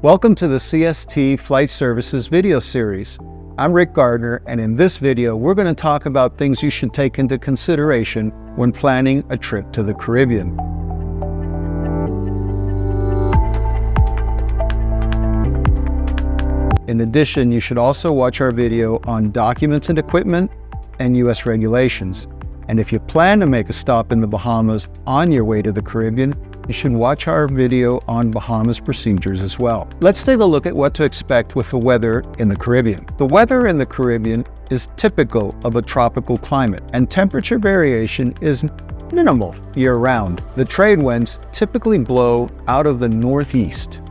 Welcome to the CST Flight Services video series. I'm Rick Gardner, and in this video, we're going to talk about things you should take into consideration when planning a trip to the Caribbean. In addition, you should also watch our video on documents and equipment and U.S. regulations. And if you plan to make a stop in the Bahamas on your way to the Caribbean, you should watch our video on Bahamas procedures as well. Let's take a look at what to expect with the weather in the Caribbean. The weather in the Caribbean is typical of a tropical climate, and temperature variation is minimal year-round. The trade winds typically blow out of the northeast,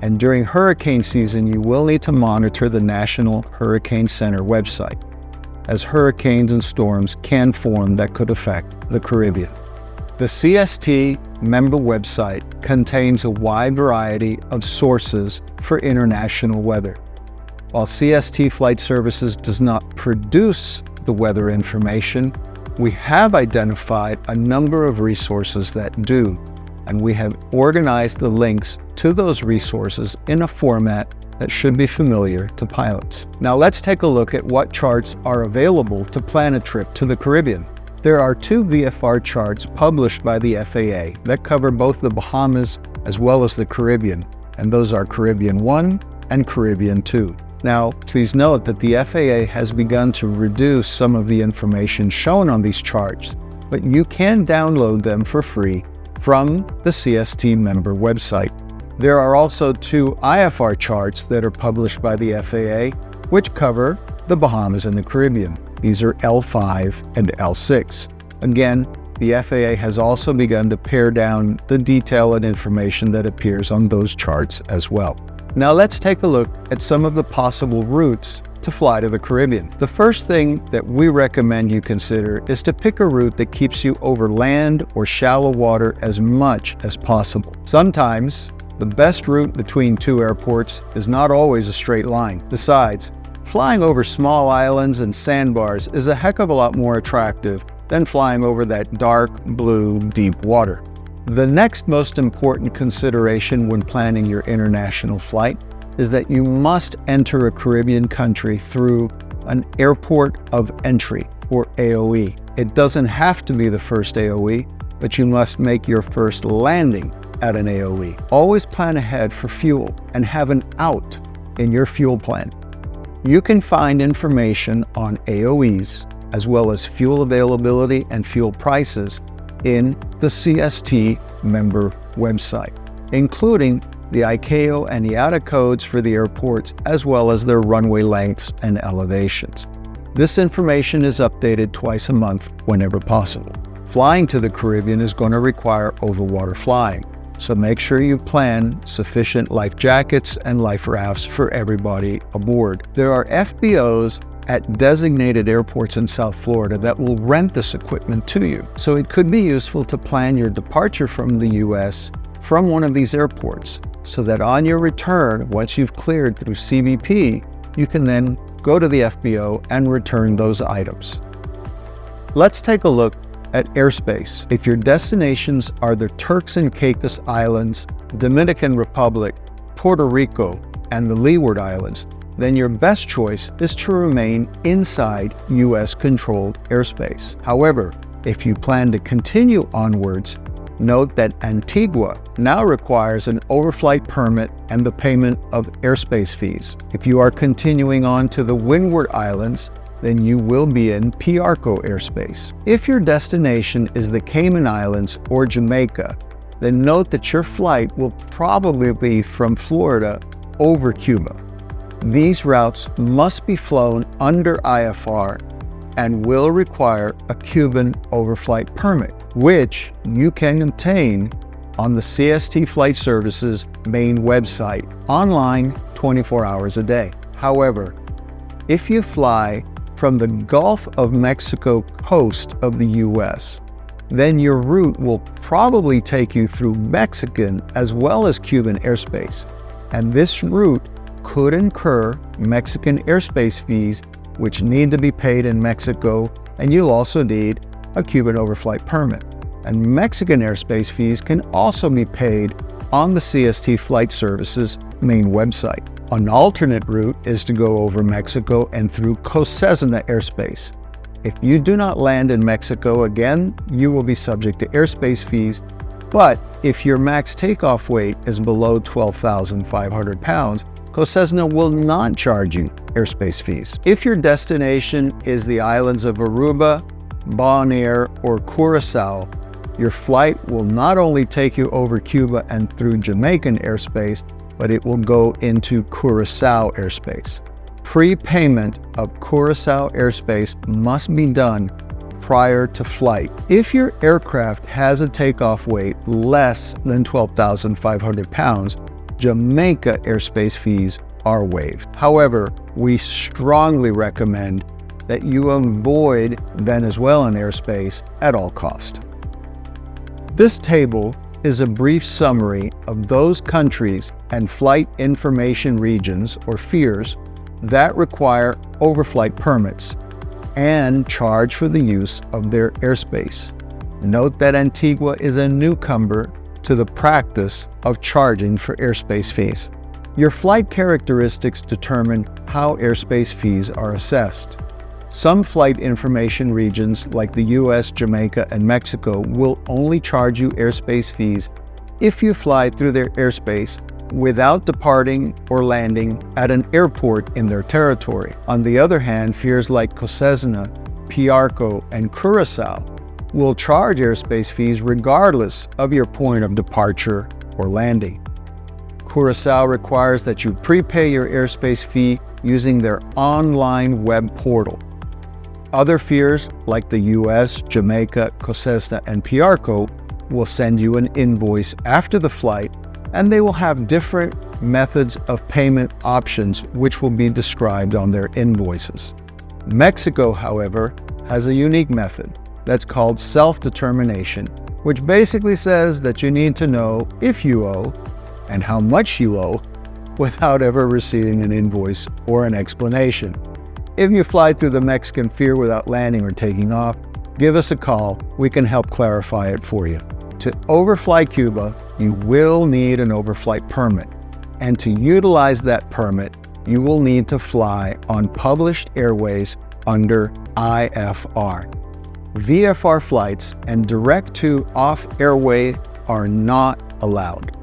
and during hurricane season, you will need to monitor the National Hurricane Center website, as hurricanes and storms can form that could affect the Caribbean. The CST member website contains a wide variety of sources for international weather. While CST Flight Services does not produce the weather information, we have identified a number of resources that do, and we have organized the links to those resources in a format that should be familiar to pilots. Now let's take a look at what charts are available to plan a trip to the Caribbean. There are two VFR charts published by the FAA that cover both the Bahamas as well as the Caribbean, and those are Caribbean 1 and Caribbean 2. Now, please note that the FAA has begun to reduce some of the information shown on these charts, but you can download them for free from the CST member website. There are also two IFR charts that are published by the FAA, which cover the Bahamas and the Caribbean. These are L5 and L6. Again, the FAA has also begun to pare down the detail and information that appears on those charts as well. Now let's take a look at some of the possible routes to fly to the Caribbean. The first thing that we recommend you consider is to pick a route that keeps you over land or shallow water as much as possible. Sometimes, the best route between two airports is not always a straight line. Besides, flying over small islands and sandbars is a heck of a lot more attractive than flying over that dark blue deep water. The next most important consideration when planning your international flight is that you must enter a Caribbean country through an airport of entry, or AOE. It doesn't have to be the first AOE, but you must make your first landing at an AOE. Always plan ahead for fuel and have an out in your fuel plan. You can find information on AOEs as well as fuel availability and fuel prices in the CST member website, including the ICAO and IATA codes for the airports as well as their runway lengths and elevations. This information is updated twice a month whenever possible. Flying to the Caribbean is going to require overwater flying, so make sure you plan sufficient life jackets and life rafts for everybody aboard. There are FBOs at designated airports in South Florida that will rent this equipment to you. So it could be useful to plan your departure from the US from one of these airports, so that on your return, once you've cleared through CBP, you can then go to the FBO and return those items. Let's take a look at airspace. If your destinations are the Turks and Caicos Islands, Dominican Republic, Puerto Rico, and the Leeward Islands, then your best choice is to remain inside US-controlled airspace. However, if you plan to continue onwards, note that Antigua now requires an overflight permit and the payment of airspace fees. If you are continuing on to the Windward Islands, then you will be in PRCO airspace. If your destination is the Cayman Islands or Jamaica, then note that your flight will probably be from Florida over Cuba. These routes must be flown under IFR and will require a Cuban overflight permit, which you can obtain on the CST Flight Services main website, online 24 hours a day. However, if you fly from the Gulf of Mexico coast of the US, then your route will probably take you through Mexican as well as Cuban airspace, and this route could incur Mexican airspace fees, which need to be paid in Mexico, and you'll also need a Cuban overflight permit. And Mexican airspace fees can also be paid on the CST Flight Services main website. An alternate route is to go over Mexico and through Cesena airspace. If you do not land in Mexico again, you will be subject to airspace fees, but if your max takeoff weight is below 12,500 pounds, Cesena will not charge you airspace fees. If your destination is the islands of Aruba, Bonaire, or Curacao, your flight will not only take you over Cuba and through Jamaican airspace, but it will go into Curacao airspace. Prepayment of Curacao airspace must be done prior to flight. If your aircraft has a takeoff weight less than 12,500 pounds, Jamaica airspace fees are waived. However, we strongly recommend that you avoid Venezuelan airspace at all costs. This table is a brief summary of those countries and flight information regions, or FIRs, that require overflight permits and charge for the use of their airspace. Note that Antigua is a newcomer to the practice of charging for airspace fees. Your flight characteristics determine how airspace fees are assessed. Some flight information regions like the US, Jamaica, and Mexico will only charge you airspace fees if you fly through their airspace without departing or landing at an airport in their territory. On the other hand, FIRs like Cesena, Piarco, and Curacao will charge airspace fees regardless of your point of departure or landing. Curacao requires that you prepay your airspace fee using their online web portal. Other FIRs like the US, Jamaica, Cesena, and Piarco will send you an invoice after the flight, and they will have different methods of payment options which will be described on their invoices. Mexico, however, has a unique method that's called self-determination, which basically says that you need to know if you owe and how much you owe without ever receiving an invoice or an explanation. If you fly through the Mexican FIR without landing or taking off, give us a call. We can help clarify it for you. To overfly Cuba, you will need an overflight permit, and to utilize that permit, you will need to fly on published airways under IFR. VFR flights and direct-to-off airway are not allowed.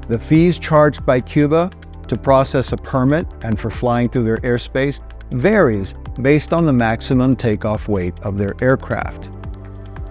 The fees charged by Cuba to process a permit and for flying through their airspace varies based on the maximum takeoff weight of their aircraft.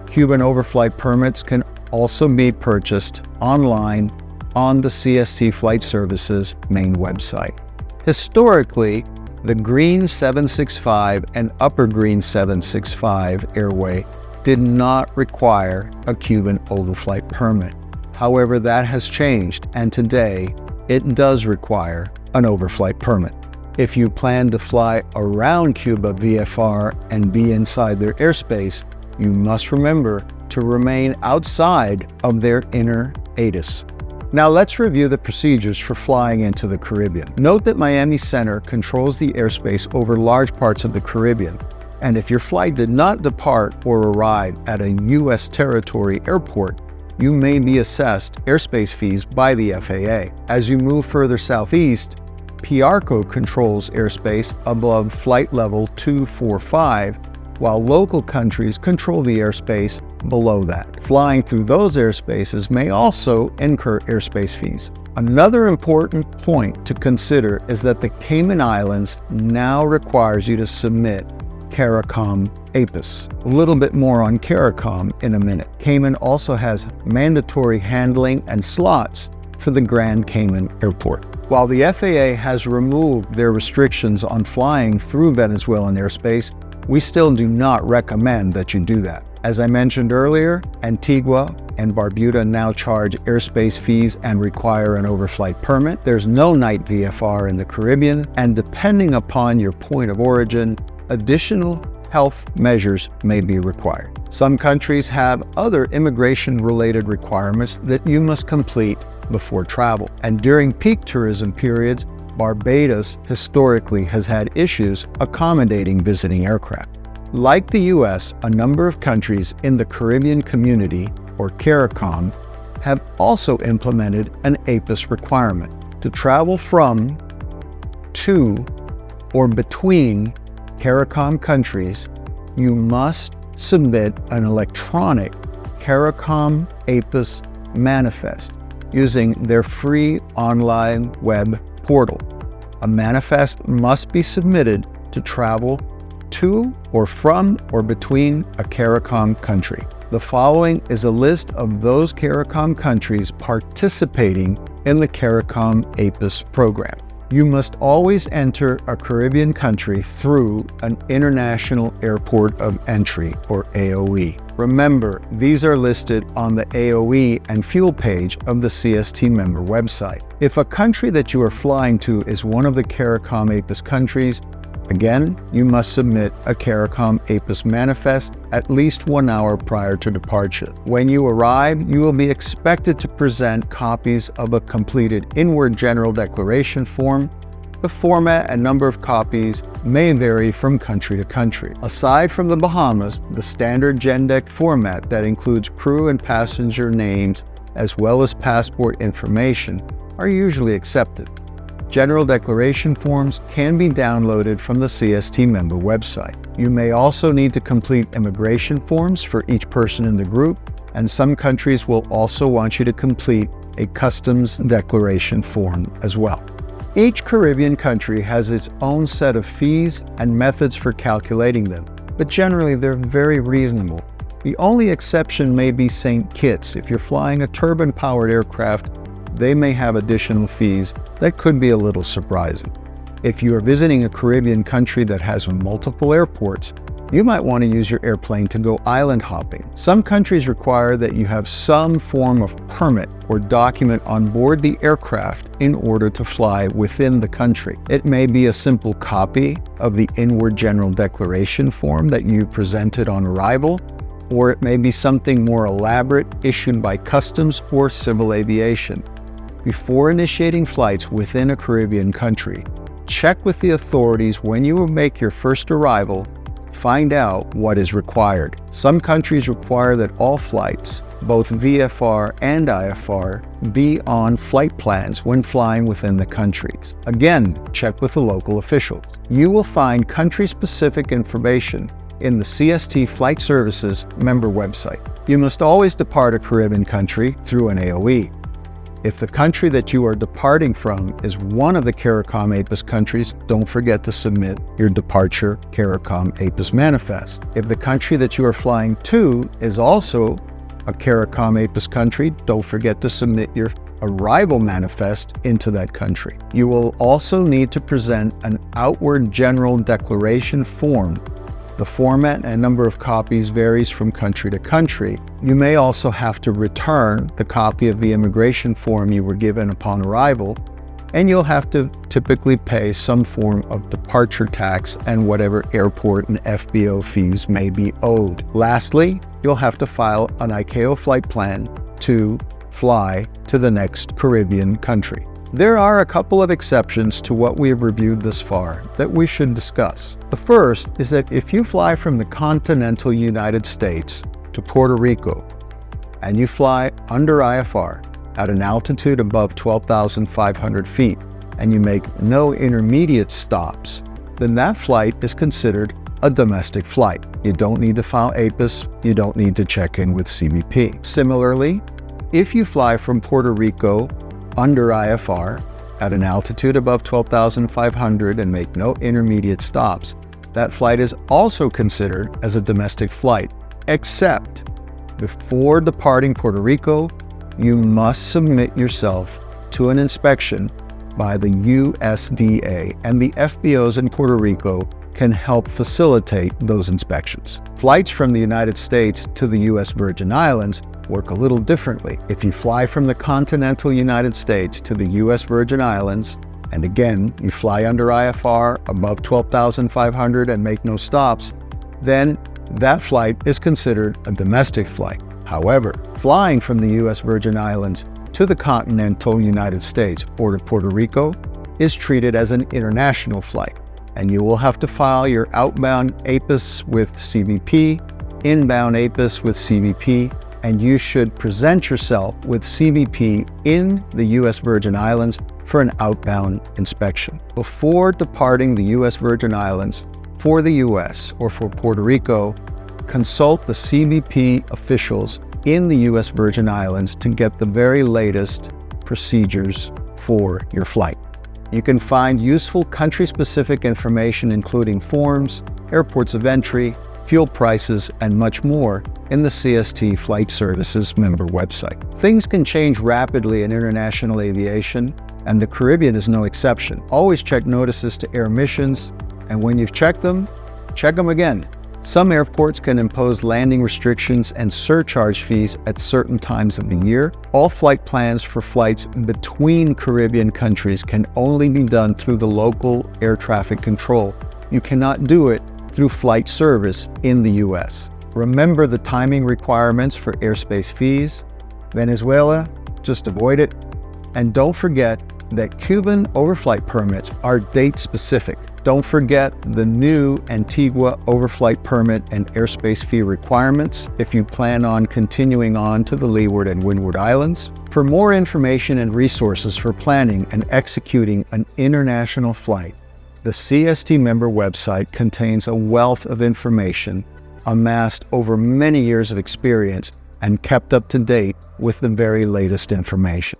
Cuban overflight permits can also be purchased online on the CST Flight Services main website. Historically, the Green 765 and Upper Green 765 airway did not require a Cuban overflight permit. However, that has changed, and today it does require an overflight permit. If you plan to fly around Cuba VFR and be inside their airspace, you must remember to remain outside of their inner ATIS. Now let's review the procedures for flying into the Caribbean. Note that Miami Center controls the airspace over large parts of the Caribbean, and if your flight did not depart or arrive at a U.S. territory airport, you may be assessed airspace fees by the FAA. As you move further southeast, Piarco controls airspace above flight level 245, while local countries control the airspace below that. Flying through those airspaces may also incur airspace fees. Another important point to consider is that the Cayman Islands now requires you to submit CARICOM APIS. A little bit more on CARICOM in a minute. Cayman also has mandatory handling and slots for the Grand Cayman Airport. While the FAA has removed their restrictions on flying through Venezuelan airspace, we still do not recommend that you do that. As I mentioned earlier, Antigua and Barbuda now charge airspace fees and require an overflight permit. There's no night VFR in the Caribbean, and depending upon your point of origin, additional health measures may be required. Some countries have other immigration-related requirements that you must complete before travel. And during peak tourism periods, Barbados historically has had issues accommodating visiting aircraft. Like the US, a number of countries in the Caribbean Community, or CARICOM, have also implemented an APIS requirement. To travel from, to, or between CARICOM countries, you must submit an electronic CARICOM APIS manifest using their free online web portal. A manifest must be submitted to travel to or from or between a CARICOM country. The following is a list of those CARICOM countries participating in the CARICOM APIS program. You must always enter a Caribbean country through an International Airport of Entry, or AOE. Remember, these are listed on the AOE and fuel page of the CST member website. If a country that you are flying to is one of the CARICOM APIS countries, again, you must submit a CARICOM APIS manifest at least 1 hour prior to departure. When you arrive, you will be expected to present copies of a completed inward general declaration form. The format and number of copies may vary from country to country. Aside from the Bahamas, the standard GenDec format that includes crew and passenger names as well as passport information are usually accepted. General declaration forms can be downloaded from the CST member website. You may also need to complete immigration forms for each person in the group, and some countries will also want you to complete a customs declaration form as well. Each Caribbean country has its own set of fees and methods for calculating them, but generally they're very reasonable. The only exception may be St. Kitts. If you're flying a turbine-powered aircraft, they may have additional fees that could be a little surprising. If you are visiting a Caribbean country that has multiple airports, you might want to use your airplane to go island hopping. Some countries require that you have some form of permit or document on board the aircraft in order to fly within the country. It may be a simple copy of the inward general declaration form that you presented on arrival, or it may be something more elaborate issued by customs or civil aviation. Before initiating flights within a Caribbean country, check with the authorities when you will make your first arrival. Find out what is required. Some countries require that all flights, both VFR and IFR, be on flight plans when flying within the countries. Again, check with the local officials. You will find country-specific information in the CST Flight Services member website. You must always depart a Caribbean country through an AOE. If the country that you are departing from is one of the CARICOM APIS countries, don't forget to submit your departure CARICOM APIS manifest. If the country that you are flying to is also a CARICOM APIS country, don't forget to submit your arrival manifest into that country. You will also need to present an outward general declaration form. The format and number of copies varies from country to country. You may also have to return the copy of the immigration form you were given upon arrival, and you'll have to typically pay some form of departure tax and whatever airport and FBO fees may be owed. Lastly, you'll have to file an ICAO flight plan to fly to the next Caribbean country. There are a couple of exceptions to what we have reviewed thus far that we should discuss. The first is that if you fly from the continental United States to Puerto Rico and you fly under IFR at an altitude above 12,500 feet and you make no intermediate stops, then that flight is considered a domestic flight. You don't need to file APIS, you don't need to check in with CBP. Similarly, if you fly from Puerto Rico under IFR at an altitude above 12,500 and make no intermediate stops, that flight is also considered as a domestic flight, except before departing Puerto Rico, you must submit yourself to an inspection by the USDA, and the FBOs in Puerto Rico can help facilitate those inspections. Flights from the United States to the U.S. Virgin Islands work a little differently. If you fly from the continental United States to the U.S. Virgin Islands, and again, you fly under IFR above 12,500 and make no stops, then that flight is considered a domestic flight. However, flying from the U.S. Virgin Islands to the continental United States or to Puerto Rico is treated as an international flight, and you will have to file your outbound APIS with CBP, inbound APIS with CBP, and you should present yourself with CBP in the U.S. Virgin Islands for an outbound inspection. Before departing the U.S. Virgin Islands for the U.S. or for Puerto Rico, consult the CBP officials in the U.S. Virgin Islands to get the very latest procedures for your flight. You can find useful country-specific information including forms, airports of entry, fuel prices, and much more in the CST Flight Services member website. Things can change rapidly in international aviation, and the Caribbean is no exception. Always check notices to air missions, and when you've checked them, check them again. Some airports can impose landing restrictions and surcharge fees at certain times of the year. All flight plans for flights between Caribbean countries can only be done through the local air traffic control. You cannot do it through flight service in the U.S. Remember the timing requirements for airspace fees. Venezuela, just avoid it. And don't forget that Cuban overflight permits are date specific. Don't forget the new Antigua overflight permit and airspace fee requirements if you plan on continuing on to the Leeward and Windward Islands. For more information and resources for planning and executing an international flight, the CST member website contains a wealth of information amassed over many years of experience and kept up to date with the very latest information.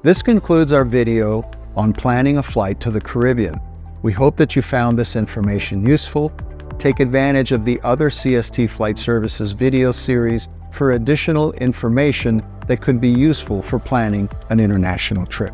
This concludes our video on planning a flight to the Caribbean. We hope that you found this information useful. Take advantage of the other CST Flight Services video series for additional information that could be useful for planning an international trip.